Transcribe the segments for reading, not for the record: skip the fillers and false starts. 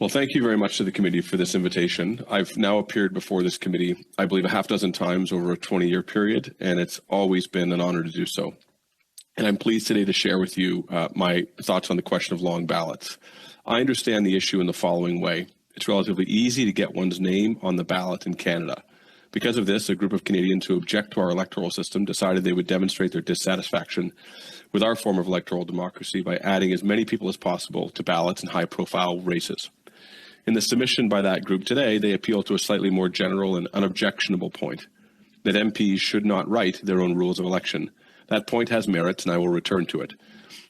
Well, thank you very much to the committee for this invitation. I've now appeared before this committee, I believe, a half dozen times over a 20-year period, and it's always been an honor to do so. And I'm pleased today to share with you my thoughts on the question of long ballots. I understand the issue in the following way. It's relatively easy to get one's name on the ballot in Canada. Because of this, a group of Canadians who object to our electoral system decided they would demonstrate their dissatisfaction with our form of electoral democracy by adding as many people as possible to ballots in high-profile races. In the submission by that group today, they appeal to a slightly more general and unobjectionable point, that MPs should not write their own rules of election. That point has merits, and I will return to it.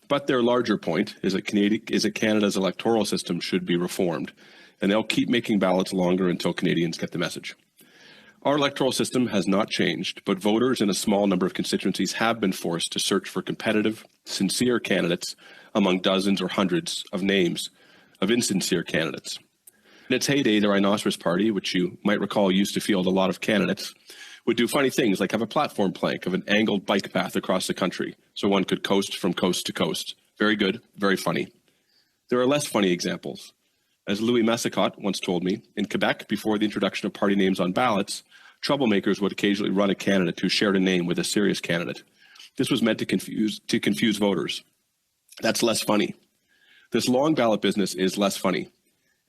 But their larger point is that Canada's electoral system should be reformed, and they'll keep making ballots longer until Canadians get the message. Our electoral system has not changed, but voters in a small number of constituencies have been forced to search for competitive, sincere candidates among dozens or hundreds of names of insincere candidates. In its heyday, the Rhinoceros Party, which you might recall used to field a lot of candidates, would do funny things like have a platform plank of an angled bike path across the country so one could coast from coast to coast. Very good, very funny. There are less funny examples. As Louis Massicot once told me, in Quebec, before the introduction of party names on ballots, troublemakers would occasionally run a candidate who shared a name with a serious candidate. This was meant to confuse voters. That's less funny. This long ballot business is less funny.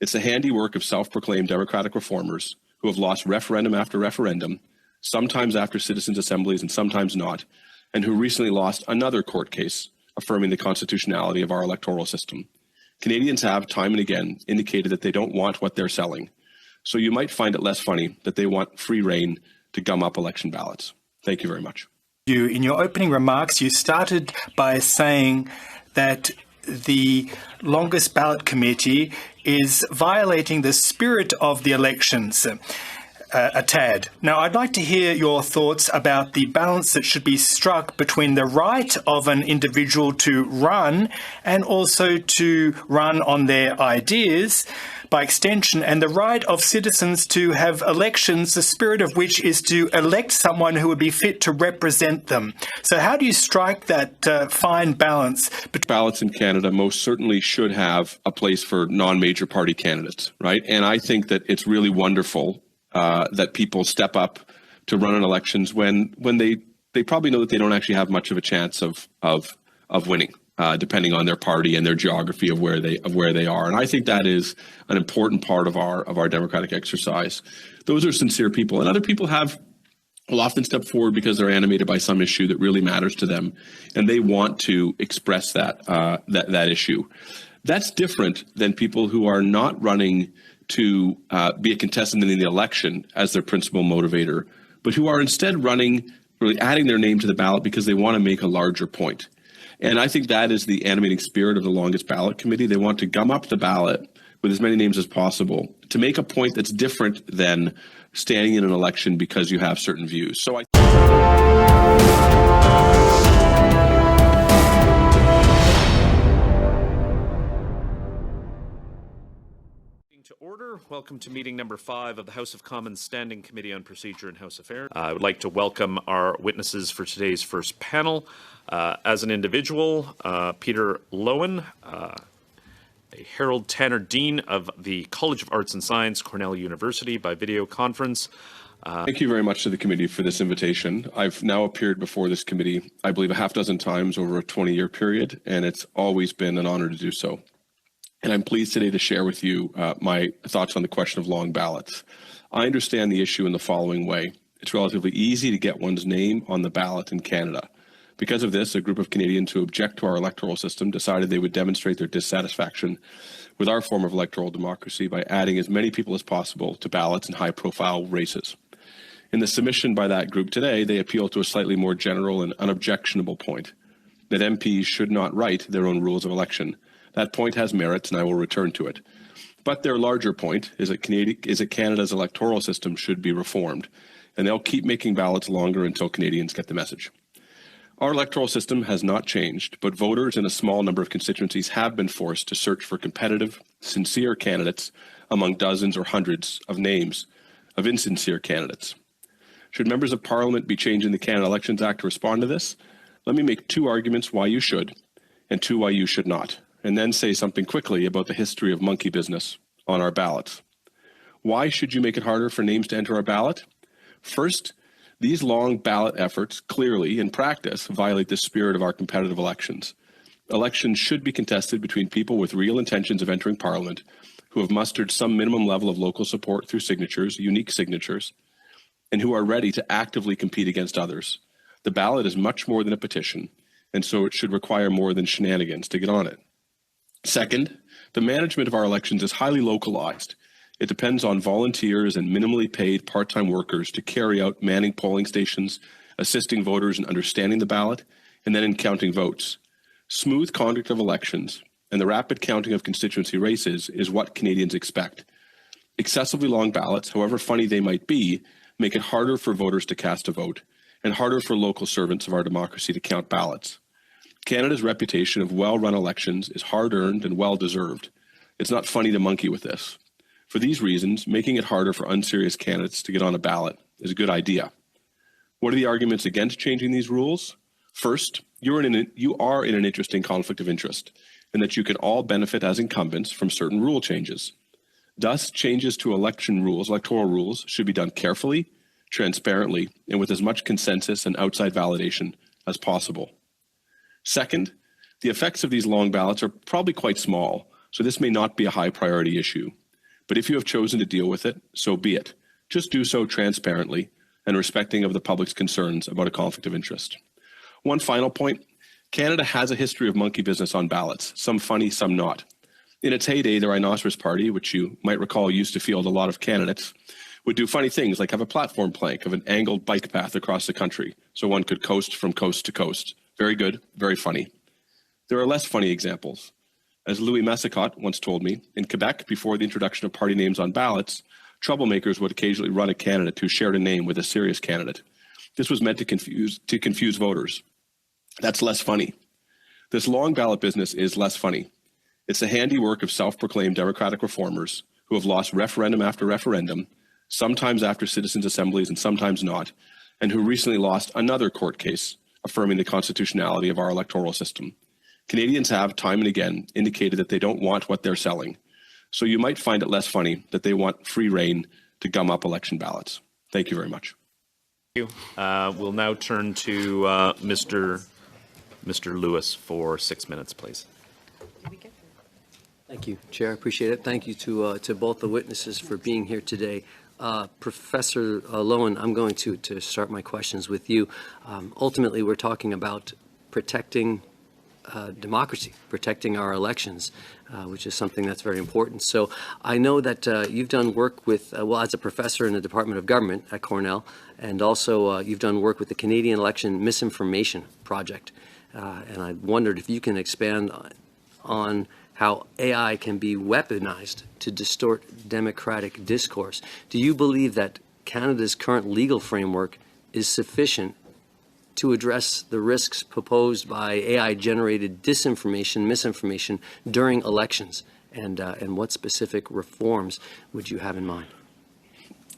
It's the handiwork of self-proclaimed democratic reformers who have lost referendum after referendum, sometimes after citizens' assemblies and sometimes not, and who recently lost another court case affirming the constitutionality of our electoral system. Canadians have, time and again, indicated that they don't want what they're selling. So you might find it less funny that they want free rein to gum up election ballots. Thank you very much. In your opening remarks, you started by saying that the Longest Ballot Committee is violating the spirit of the elections a tad. Now, I'd like to hear your thoughts about the balance that should be struck between the right of an individual to run and also to run on their ideas, by extension, and the right of citizens to have elections, the spirit of which is to elect someone who would be fit to represent them. So how do you strike that fine balance? Ballots in Canada most certainly should have a place for non-major party candidates, right? And I think that it's really wonderful that people step up to run in elections when they probably know that they don't actually have much of a chance of winning. Depending on their party and their geography of where they are, and I think that is an important part of our democratic exercise. Those are sincere people, and other people will often step forward because they're animated by some issue that really matters to them, and they want to express that issue. That's different than people who are not running to be a contestant in the election as their principal motivator, but who are instead running, really adding their name to the ballot because they want to make a larger point. And I think that is the animating spirit of the Longest Ballot Committee. They want to gum up the ballot with as many names as possible to make a point that's different than standing in an election because you have certain views. So To order. Welcome to meeting number 5 of the House of Commons Standing Committee on Procedure and House Affairs. I would like to welcome our witnesses for today's first panel. As an individual, Peter Loewen, a Harold Tanner Dean of the College of Arts and Science, Cornell University, by video conference. Thank you very much to the committee for this invitation. I've now appeared before this committee, I believe, a half dozen times over a 20-year period, and it's always been an honor to do so. And I'm pleased today to share with you my thoughts on the question of long ballots. I understand the issue in the following way. It's relatively easy to get one's name on the ballot in Canada. Because of this, a group of Canadians who object to our electoral system decided they would demonstrate their dissatisfaction with our form of electoral democracy by adding as many people as possible to ballots in high-profile races. In the submission by that group today, they appeal to a slightly more general and unobjectionable point, that MPs should not write their own rules of election. That point has merits, and I will return to it. But their larger point is that Canada's electoral system should be reformed, and they'll keep making ballots longer until Canadians get the message. Our electoral system has not changed, but voters in a small number of constituencies have been forced to search for competitive, sincere candidates among dozens or hundreds of names of insincere candidates. Should members of Parliament be changing the Canada Elections Act to respond to this? Let me make 2 arguments why you should, and 2 why you should not, and then say something quickly about the history of monkey business on our ballots. Why should you make it harder for names to enter our ballot? First, these long ballot efforts clearly, in practice, violate the spirit of our competitive elections. Elections should be contested between people with real intentions of entering Parliament, who have mustered some minimum level of local support through signatures, unique signatures, and who are ready to actively compete against others. The ballot is much more than a petition, and so it should require more than shenanigans to get on it. Second, the management of our elections is highly localized. It depends on volunteers and minimally paid part-time workers to carry out manning polling stations, assisting voters in understanding the ballot, and then in counting votes. Smooth conduct of elections and the rapid counting of constituency races is what Canadians expect. Excessively long ballots, however funny they might be, make it harder for voters to cast a vote and harder for local servants of our democracy to count ballots. Canada's reputation of well-run elections is hard-earned and well-deserved. It's not funny to monkey with this. For these reasons, making it harder for unserious candidates to get on a ballot is a good idea. What are the arguments against changing these rules? First, you are in an interesting conflict of interest in that you can all benefit as incumbents from certain rule changes. Thus, changes to electoral rules, should be done carefully, transparently, and with as much consensus and outside validation as possible. Second, the effects of these long ballots are probably quite small, so this may not be a high priority issue. But if you have chosen to deal with it, so be it. Just do so transparently and respecting of the public's concerns about a conflict of interest. One final point, Canada has a history of monkey business on ballots, some funny, some not. In its heyday, the Rhinoceros Party, which you might recall used to field a lot of candidates, would do funny things like have a platform plank of an angled bike path across the country so one could coast from coast to coast. Very good, very funny. There are less funny examples. As Louis Messicot once told me, in Quebec, before the introduction of party names on ballots, troublemakers would occasionally run a candidate who shared a name with a serious candidate. This was meant to confuse voters. That's less funny. This long ballot business is less funny. It's the handiwork of self-proclaimed democratic reformers who have lost referendum after referendum, sometimes after citizens' assemblies and sometimes not, and who recently lost another court case affirming the constitutionality of our electoral system. Canadians have, time and again, indicated that they don't want what they're selling. So you might find it less funny that they want free rein to gum up election ballots. Thank you very much. Thank you. We'll now turn to Mr. Lewis for 6 minutes, please. Thank you, Chair. I appreciate it. Thank you to both the witnesses for being here today. Professor Loewen, I'm going to start my questions with you. Ultimately, we're talking about protecting democracy, protecting our elections, which is something that's very important. So I know that you've done work with, as a professor in the Department of Government at Cornell, and also you've done work with the Canadian Election Misinformation Project. And I wondered if you can expand on how AI can be weaponized to distort democratic discourse. Do you believe that Canada's current legal framework is sufficient to address the risks proposed by AI-generated disinformation, misinformation during elections? And what specific reforms would you have in mind?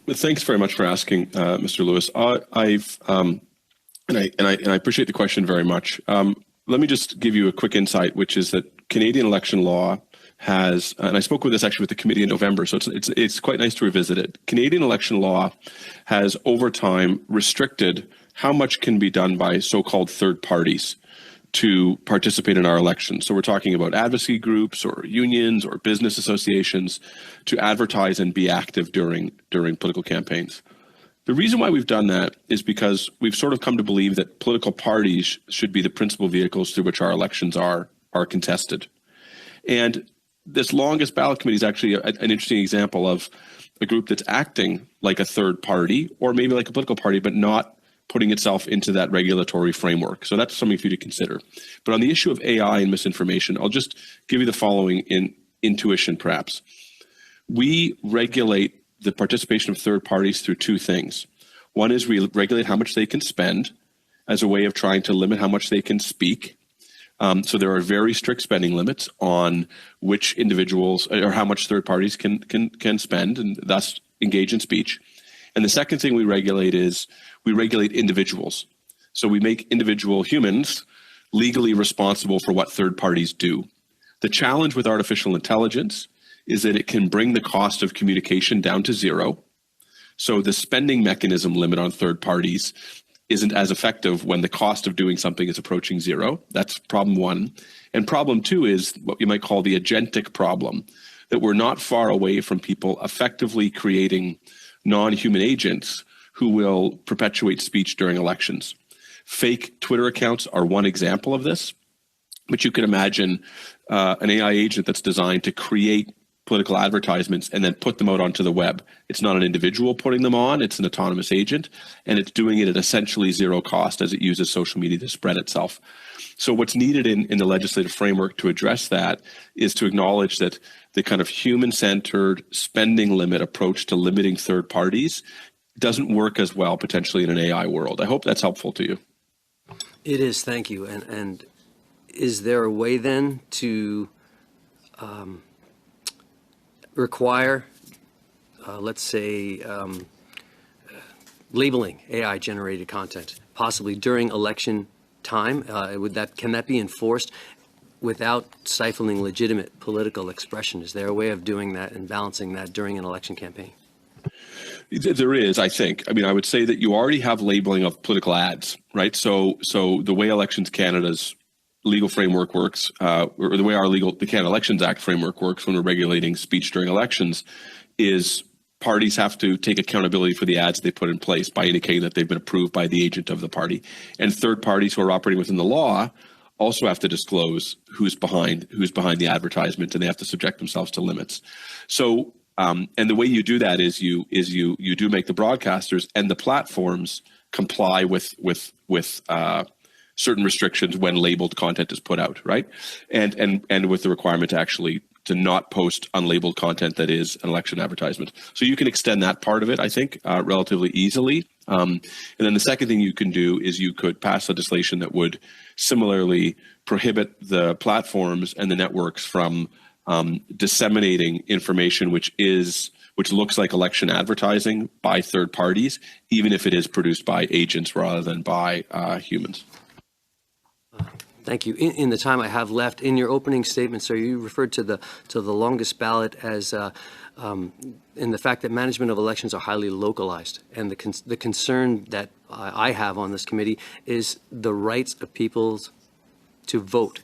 Well, thanks very much for asking, Mr. Lewis. I appreciate the question very much. Let me just give you a quick insight, which is that Canadian election law has, and I spoke with this actually with the committee in November, so it's quite nice to revisit it. Canadian election law has over time restricted how much can be done by so-called third parties to participate in our elections. So we're talking about advocacy groups or unions or business associations to advertise and be active during political campaigns. The reason why we've done that is because we've sort of come to believe that political parties should be the principal vehicles through which our elections are contested. And this Longest Ballot Committee is actually an interesting example of a group that's acting like a third party or maybe like a political party, but not putting itself into that regulatory framework. So that's something for you to consider. But on the issue of AI and misinformation, I'll just give you the following intuition, perhaps. We regulate the participation of third parties through two things. One is we regulate how much they can spend as a way of trying to limit how much they can speak. So there are very strict spending limits on which individuals or how much third parties can spend and thus engage in speech. And the second thing we regulate is we regulate individuals. So we make individual humans legally responsible for what third parties do. The challenge with artificial intelligence is that it can bring the cost of communication down to zero. So the spending mechanism limit on third parties isn't as effective when the cost of doing something is approaching zero. That's problem one. And problem two is what you might call the agentic problem, that we're not far away from people effectively creating non-human agents who will perpetuate speech during elections. Fake Twitter accounts are one example of this, but you can imagine an AI agent that's designed to create political advertisements and then put them out onto the web. It's not an individual putting them on, it's an autonomous agent, and it's doing it at essentially zero cost as it uses social media to spread itself. So what's needed in the legislative framework to address that is to acknowledge that the kind of human-centered spending limit approach to limiting third parties doesn't work as well potentially in an AI world. I hope that's helpful to you. It is, thank you. And is there a way then to require, let's say, labeling AI-generated content, possibly during election time? Can that be enforced without stifling legitimate political expression? Is there a way of doing that and balancing that during an election campaign? There is, I think. I mean, I would say that you already have labeling of political ads, right? So the way Elections Canada's legal framework works, or the way the Canada Elections Act framework works when we're regulating speech during elections, is parties have to take accountability for the ads they put in place by indicating that they've been approved by the agent of the party. And third parties who are operating within the law also have to disclose who's behind the advertisement, and they have to subject themselves to limits. So, and the way you do that is you do make the broadcasters and the platforms comply with certain restrictions when labeled content is put out, right? And with the requirement to not post unlabeled content that is an election advertisement. So you can extend that part of it, I think, relatively easily. And then the second thing you can do is you could pass legislation that would similarly prohibit the platforms and the networks from disseminating information which looks like election advertising by third parties, even if it is produced by agents rather than by humans. Thank you. In the time I have left, in your opening statement, sir, you referred to the longest ballot as in the fact that management of elections are highly localized, and the concern that I have on this committee is the rights of people to vote.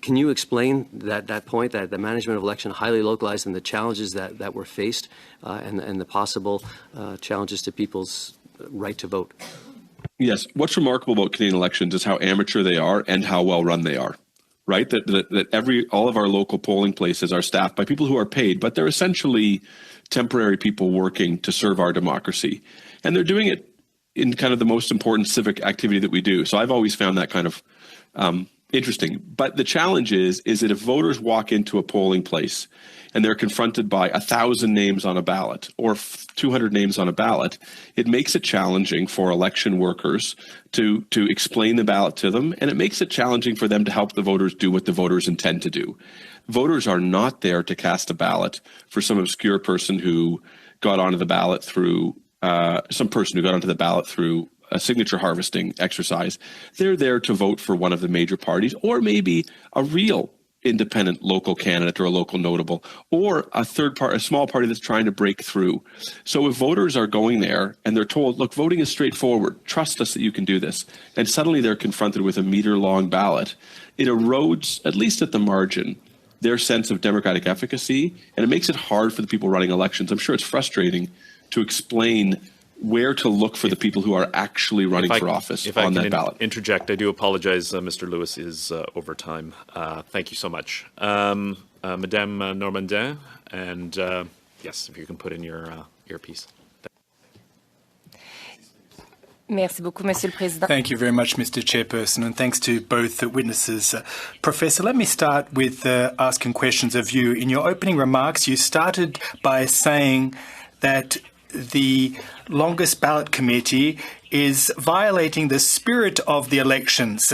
Can you explain that point, that the management of election highly localized, and the challenges that were faced, and the possible challenges to people's right to vote? Yes. What's remarkable about Canadian elections is how amateur they are and how well run they are, right? That all of our local polling places are staffed by people who are paid, but they're essentially temporary people working to serve our democracy. And they're doing it in kind of the most important civic activity that we do. So I've always found that kind of interesting. But the challenge is that if voters walk into a polling place and they're confronted by 1,000 names on a ballot or 200 names on a ballot, it makes it challenging for election workers to explain the ballot to them, and it makes it challenging for them to help the voters do what the voters intend to do. Voters are not there to cast a ballot for some obscure person who got onto the ballot through a signature harvesting exercise. They're there to vote for one of the major parties, or maybe a real independent local candidate or a local notable, or a small party that's trying to break through. So if voters are going there and they're told, look, voting is straightforward, trust us that you can do this, and suddenly they're confronted with a meter-long ballot, it erodes, at least at the margin, their sense of democratic efficacy, and it makes it hard for the people running elections. I'm sure it's frustrating to explain where to look for the people who are actually running for office on that ballot. Interject, I do apologize. Mr. Lewis is over time. Thank you so much. Madame Normandin, and yes, if you can put in your earpiece. Merci beaucoup, Monsieur le Président. Thank you very much, Mr. Chairperson, and thanks to both the witnesses. Professor, let me start with asking questions of you. In your opening remarks, you started by saying that the Longest Ballot Committee is violating the spirit of the elections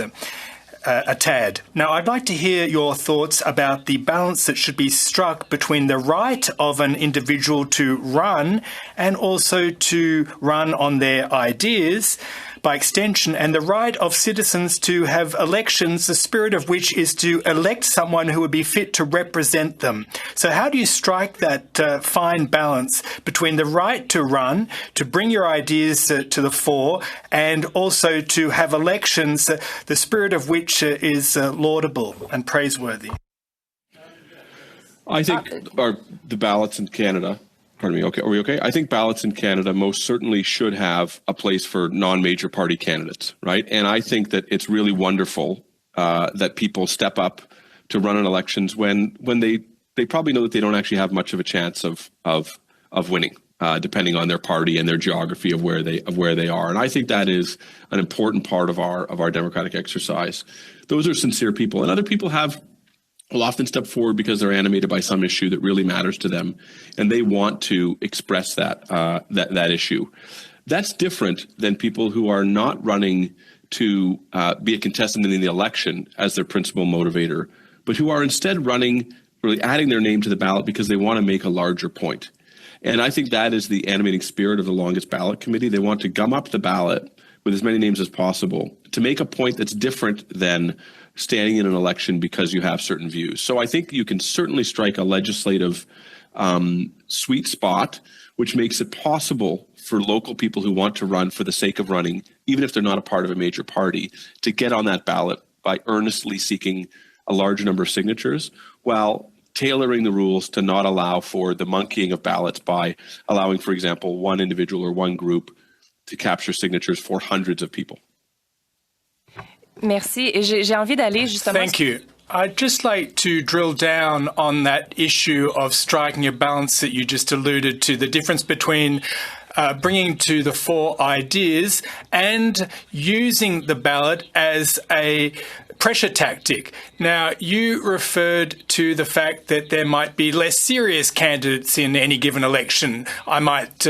a tad. Now, I'd like to hear your thoughts about the balance that should be struck between the right of an individual to run and also to run on their ideas, by extension, and the right of citizens to have elections, the spirit of which is to elect someone who would be fit to represent them. So how do you strike that fine balance between the right to run, to bring your ideas to the fore, and also to have elections, the spirit of which is laudable and praiseworthy? I think the ballots in Canada, pardon me, okay, are we okay? I think ballots in Canada most certainly should have a place for non-major party candidates, right? And I think that it's really wonderful that people step up to run in elections when they probably know that they don't actually have much of a chance of winning, depending on their party and their geography of where they are. And I think that is an important part of our democratic exercise. Those are sincere people, and other people will often step forward because they're animated by some issue that really matters to them, and they want to express that issue. That's different than people who are not running to be a contestant in the election as their principal motivator, but who are instead running, really adding their name to the ballot because they want to make a larger point. And I think that is the animating spirit of the Longest Ballot Committee. They want to gum up the ballot with as many names as possible to make a point that's different than standing in an election because you have certain views. So I think you can certainly strike a legislative sweet spot, which makes it possible for local people who want to run for the sake of running, even if they're not a part of a major party, to get on that ballot by earnestly seeking a large number of signatures, while tailoring the rules to not allow for the monkeying of ballots by allowing, for example, one individual or one group to capture signatures for hundreds of people. Merci. Et j'ai envie d'aller justement... Thank you. I'd just like to drill down on that issue of striking a balance that you just alluded to, the difference between bringing to the fore ideas and using the ballot as a pressure tactic. Now, you referred to the fact that there might be less serious candidates in any given election. I might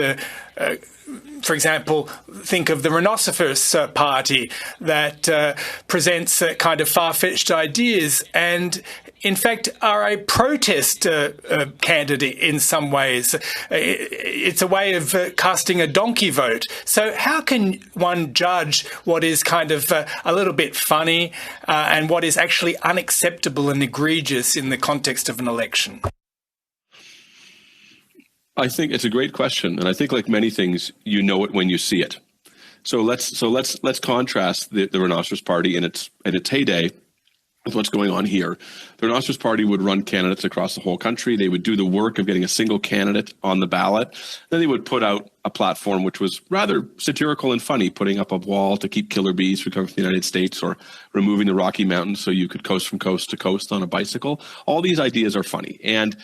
for example, think of the Rhinoceros Party that presents kind of far-fetched ideas and, in fact, are a protest candidate in some ways. It's a way of casting a donkey vote. So how can one judge what is kind of a little bit funny and what is actually unacceptable and egregious in the context of an election? I think it's a great question, and I think, like many things, you know it when you see it. So let's contrast the Rhinoceros Party in its heyday with what's going on here. The Rhinoceros Party would run candidates across the whole country. They would do the work of getting a single candidate on the ballot. Then they would put out a platform which was rather satirical and funny, putting up a wall to keep killer bees from coming from the United States, or removing the Rocky Mountains so you could coast from coast to coast on a bicycle. All these ideas are funny, and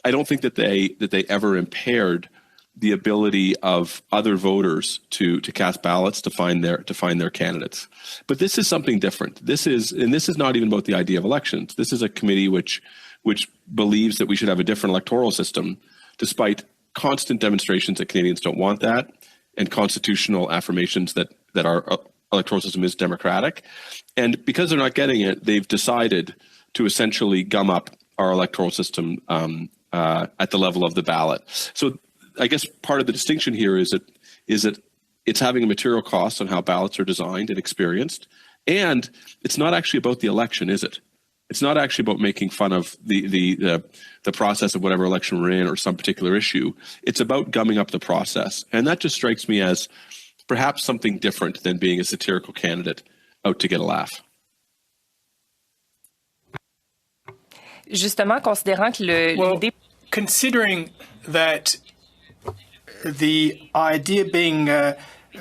I don't think that they ever impaired the ability of other voters to cast ballots to find their candidates. But this is something different. This is not even about the idea of elections. This is a committee which believes that we should have a different electoral system, despite constant demonstrations that Canadians don't want that, and constitutional affirmations that our electoral system is democratic. And because they're not getting it, they've decided to essentially gum up our electoral system at the level of the ballot. So I guess part of the distinction here is that it's having a material cost on how ballots are designed and experienced, and it's not actually about the election, is it? It's not actually about making fun of the process of whatever election we're in or some particular issue. It's about gumming up the process, and that just strikes me as perhaps something different than being a satirical candidate out to get a laugh. Justement, considérant que l'idée... Considering that the idea being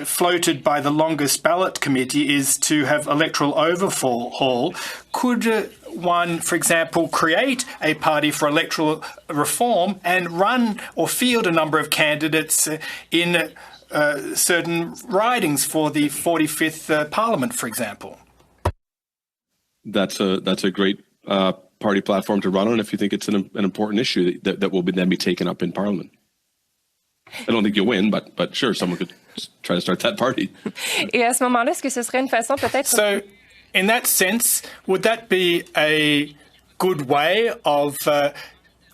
floated by the Longest Ballot Committee is to have electoral overhaul, could one, for example, create a party for electoral reform and run or field a number of candidates in certain ridings for the 45th Parliament, for example? That's a great party platform to run on if you think it's an important issue that will then be taken up in Parliament. I don't think you'll win, but sure, someone could try to start that party. Et à ce moment-là, est-ce que ce serait une façon peut-être... So, in that sense, would that be a good way of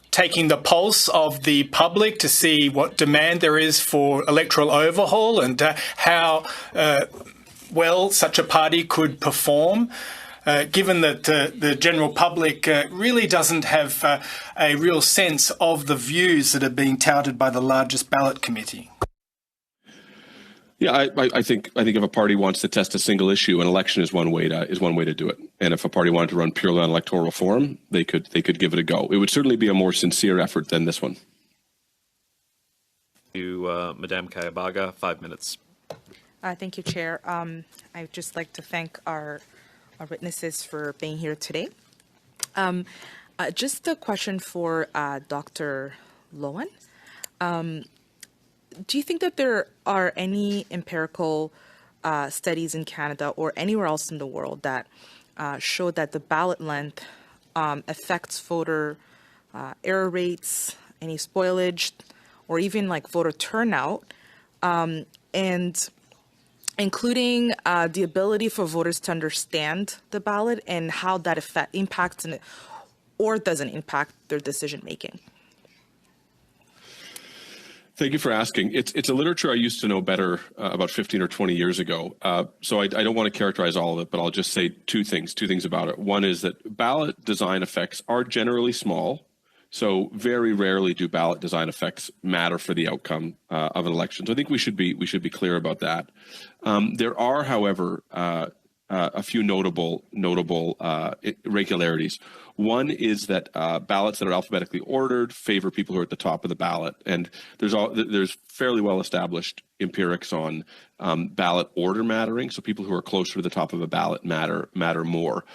taking the pulse of the public to see what demand there is for electoral overhaul and how well such a party could perform, given that the general public really doesn't have a real sense of the views that are being touted by the largest ballot committee? Yeah, I think if a party wants to test a single issue, an election is one way to do it. And if a party wanted to run purely on electoral reform, they could give it a go. It would certainly be a more sincere effort than this one. To Madame Kayabaga, 5 minutes. Thank you, Chair. I'd just like to thank our witnesses for being here today. Just a question for Dr. Loewen. Do you think that there are any empirical studies in Canada or anywhere else in the world that show that the ballot length affects voter error rates, any spoilage, or even like voter turnout, and including the ability for voters to understand the ballot and how that impacts or doesn't impact their decision making? Thank you for asking. It's a literature I used to know better about 15 or 20 years ago. So I don't want to characterize all of it, but I'll just say two things about it. One is that ballot design effects are generally small. So very rarely do ballot design effects matter for the outcome of an election. So I think we should be clear about that. There are, however, a few notable irregularities. One is that ballots that are alphabetically ordered favor people who are at the top of the ballot, and there's fairly well established empirics on ballot order mattering. So people who are closer to the top of a ballot matter more,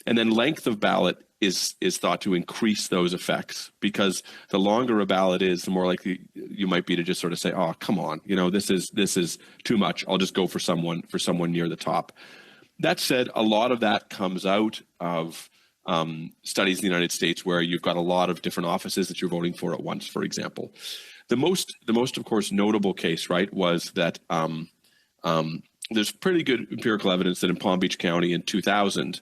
and then length of ballot is thought to increase those effects, because the longer a ballot is, the more likely you might be to just sort of say, "Oh, come on, this is too much. I'll just go for someone near the top." That said, a lot of that comes out of studies in the United States where you've got a lot of different offices that you're voting for at once, for example. The most, of course, notable case, right, was that there's pretty good empirical evidence that in Palm Beach County in 2000,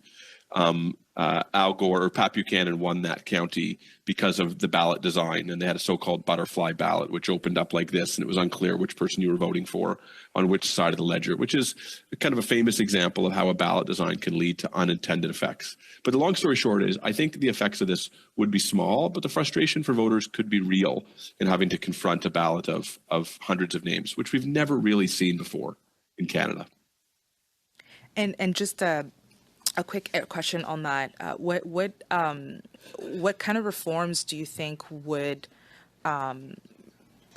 Al Gore or Pat Buchanan won that county because of the ballot design, and they had a so-called butterfly ballot, which opened up like this, and it was unclear which person you were voting for on which side of the ledger, which is kind of a famous example of how a ballot design can lead to unintended effects. But the long story short is, I think the effects of this would be small, but the frustration for voters could be real in having to confront a ballot of hundreds of names, which we've never really seen before in Canada. And just a quick question on that. What kind of reforms do you think would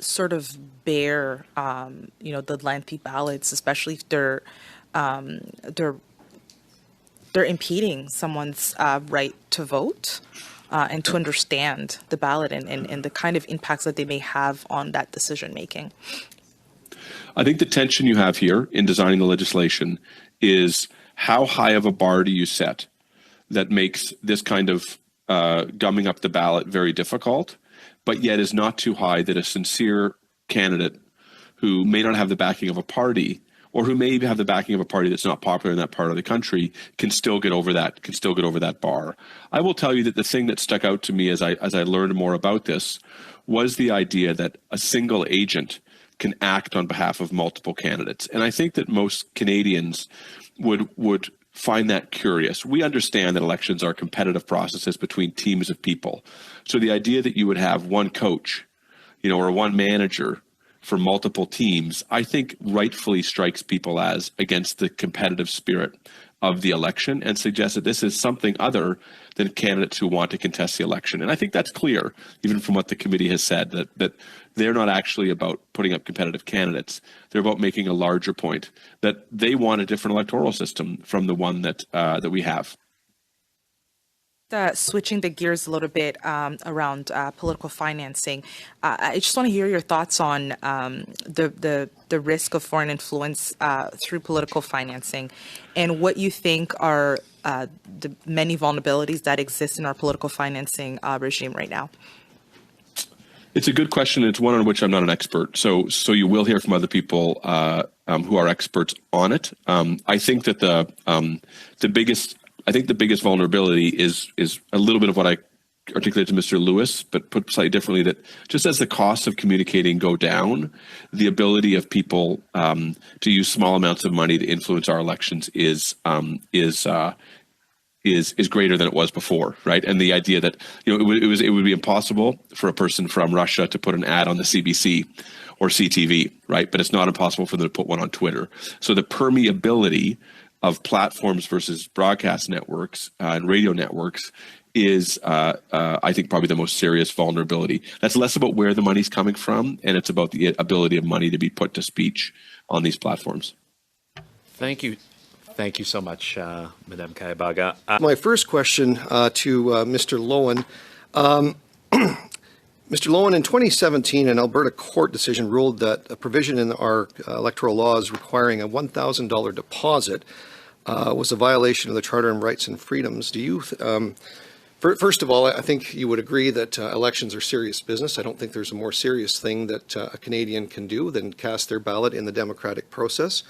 sort of bear the lengthy ballots, especially if they're impeding someone's right to vote and to understand the ballot and the kind of impacts that they may have on that decision making? I think the tension you have here in designing the legislation is how high of a bar do you set that makes this kind of gumming up the ballot very difficult, but yet is not too high that a sincere candidate who may not have the backing of a party, or who may have the backing of a party that's not popular in that part of the country, can still get over that bar. I will tell you that the thing that stuck out to me as I learned more about this was the idea that a single agent can act on behalf of multiple candidates. And I think that most Canadians would find that curious. We understand that elections are competitive processes between teams of people. So the idea that you would have one coach, or one manager for multiple teams, I think rightfully strikes people as against the competitive spirit of the election and suggests that this is something other than candidates who want to contest the election. And I think that's clear, even from what the committee has said, that they're not actually about putting up competitive candidates. They're about making a larger point that they want a different electoral system from the one that we have. Switching the gears a little bit around political financing, I just want to hear your thoughts on the risk of foreign influence through political financing, and what you think are the many vulnerabilities that exist in our political financing regime right now. It's a good question. It's one on which I'm not an expert. So you will hear from other people who are experts on it. I think that the biggest vulnerability is a little bit of what I articulated to Mr. Lewis, but put slightly differently, that just as the costs of communicating go down, the ability of people to use small amounts of money to influence our elections is greater than it was before, right? And the idea that it would be impossible for a person from Russia to put an ad on the CBC or CTV, right? But it's not impossible for them to put one on Twitter. So the permeability of platforms versus broadcast networks and radio networks is, I think, probably the most serious vulnerability. That's less about where the money's coming from, and it's about the ability of money to be put to speech on these platforms. Thank you. Thank you so much, Madame Kayabaga. My first question to Mr. Loewen. Mr. Loewen, in 2017, an Alberta court decision ruled that a provision in our electoral laws requiring a $1,000 deposit was a violation of the Charter on Rights and Freedoms. Do you, first of all, I think you would agree that elections are serious business. I don't think there's a more serious thing that a Canadian can do than cast their ballot in the democratic process.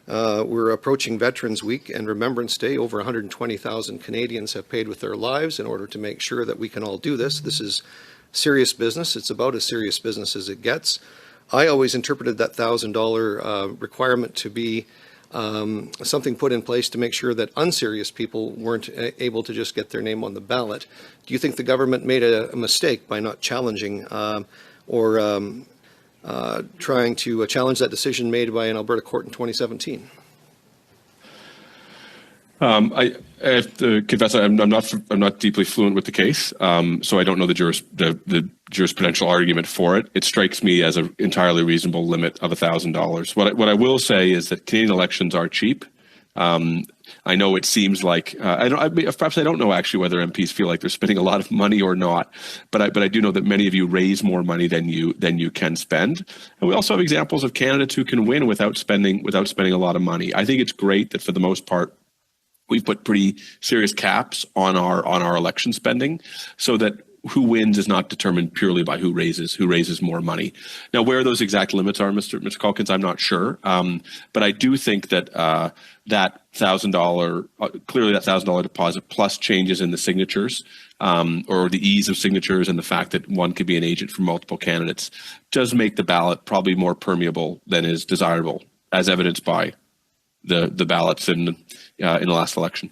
We're approaching Veterans Week and Remembrance Day. Over 120,000 Canadians have paid with their lives in order to make sure that we can all do this. This is serious business. It's about as serious business as it gets. I always interpreted that $1,000 requirement to be something put in place to make sure that unserious people weren't able to just get their name on the ballot. Do you think the government made a mistake by not challenging or trying to challenge that decision made by an Alberta court in 2017? I have to confess I'm not deeply fluent with the case, so I don't know the jurisprudential argument for it. It strikes me as an entirely reasonable limit of $1,000. What I will say is that Canadian elections are cheap. I know it seems like perhaps I don't know actually whether MPs feel like they're spending a lot of money or not, but I do know that many of you raise more money than you can spend, and we also have examples of candidates who can win without spending a lot of money. I think it's great that for the most part we've put pretty serious caps on our election spending, so that who wins is not determined purely by who raises more money. Now, where those exact limits are, Mr. Calkins, I'm not sure, but I do think that that $1,000 deposit plus changes in the signatures, or the ease of signatures, and the fact that one could be an agent for multiple candidates, does make the ballot probably more permeable than is desirable, as evidenced by the ballots in the last election.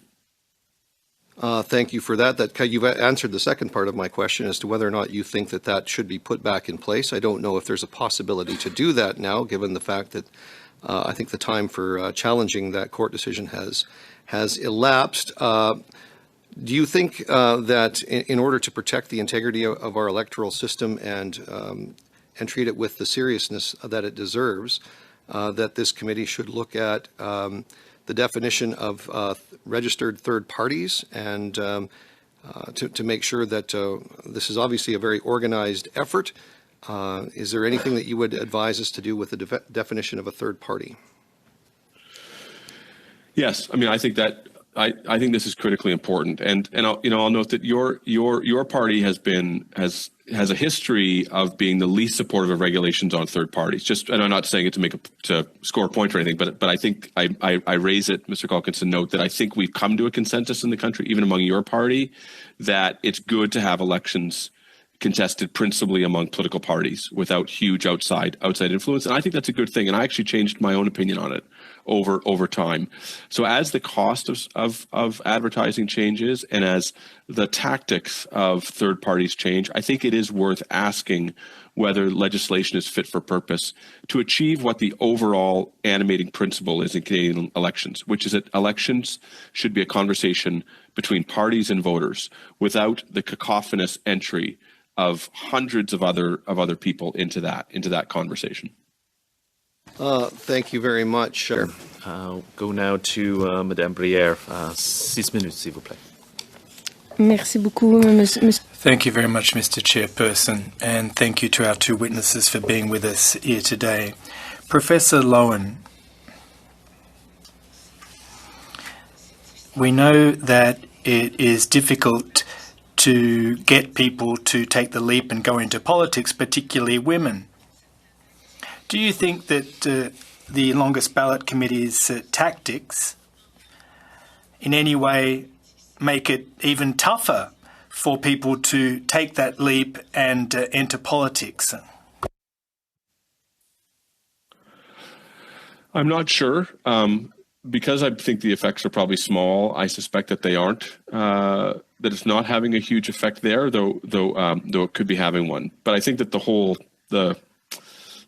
Thank you for that. You've answered the second part of my question as to whether or not you think that should be put back in place. I don't know if there's a possibility to do that now, given the fact that I think the time for challenging that court decision has elapsed. Do you think that in order to protect the integrity of our electoral system and treat it with the seriousness that it deserves, that this committee should look at the definition of registered third parties and to make sure that this is obviously a very organized effort? Is there anything that you would advise us to do with the definition of a third party? Yes, I mean, I think that I think this is critically important, and I'll note that your party has a history of being the least supportive of regulations on third parties. And I'm not saying it to score a point or anything, but I think I raise it, Mr. Calkins, to note that I think we've come to a consensus in the country, even among your party, that it's good to have elections contested principally among political parties without huge outside influence, and I think that's a good thing. And I actually changed my own opinion on it over time. So as the cost of advertising changes and as the tactics of third parties change, I think it is worth asking whether legislation is fit for purpose to achieve what the overall animating principle is in Canadian elections, which is that elections should be a conversation between parties and voters without the cacophonous entry of hundreds of other people into that conversation. Thank you very much. Go now to Madame Brière. 6 minutes, s'il vous plaît. Merci beaucoup, monsieur. Thank you very much, Mr. Chairperson, and thank you to our two witnesses for being with us here today. Professor Loewen, we know that it is difficult to get people to take the leap and go into politics, particularly women. Do you think that the Longest Ballot Committee's tactics in any way make it even tougher for people to take that leap and enter politics? I'm not sure. Because I think the effects are probably small, I suspect that they aren't. That it's not having a huge effect there, though it could be having one. But I think that the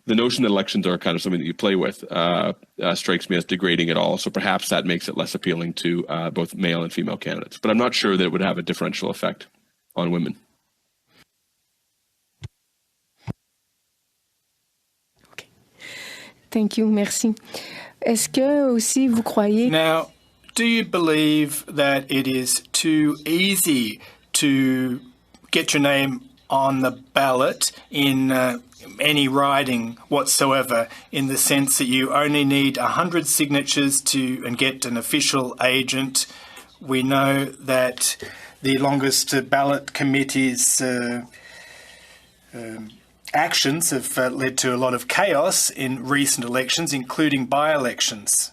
notion that elections are kind of something that you play with strikes me as degrading at all. So perhaps that makes it less appealing to both male and female candidates. But I'm not sure that it would have a differential effect on women. Okay. Thank you. Merci. Est-ce que aussi vous croyez... Now, do you believe that it is too easy to get your name on the ballot in any riding whatsoever, in the sense that you only need 100 signatures and get an official agent? We know that the Longest Ballot Committee's actions have led to a lot of chaos in recent elections, including by-elections.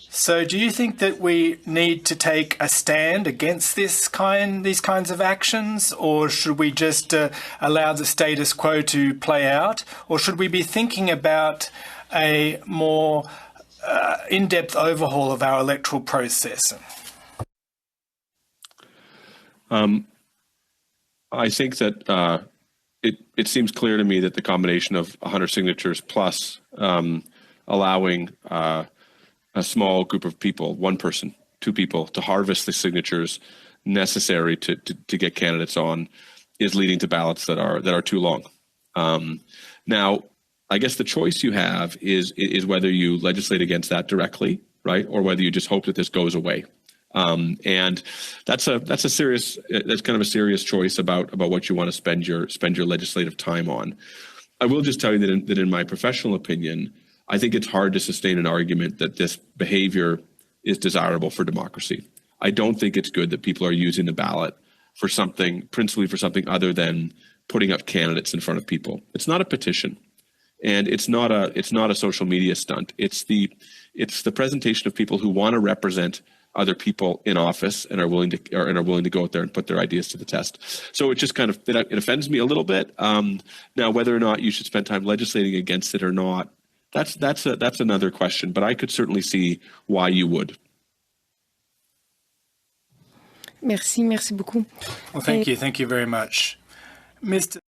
So do you think that we need to take a stand against these kinds of actions, or should we just allow the status quo to play out, or should we be thinking about a more in-depth overhaul of our electoral process? I think that it seems clear to me that the combination of 100 signatures plus allowing a small group of people, one person, two people, to harvest the signatures necessary to get candidates on is leading to ballots that are too long. Now, I guess the choice you have is whether you legislate against that directly, right, or whether you just hope that this goes away. And that's kind of a serious choice about what you want to spend your legislative time on. I will just tell you that in my professional opinion, I think it's hard to sustain an argument that this behavior is desirable for democracy. I don't think it's good that people are using the ballot principally for something other than putting up candidates in front of people. It's not a petition, and it's not a social media stunt. It's the presentation of people who want to represent other people in office and are willing to go out there and put their ideas to the test. So it just it offends me a little bit. Now, whether or not you should spend time legislating against it or not, that's another question. But I could certainly see why you would. Merci beaucoup. Well, thank you very much. Mr.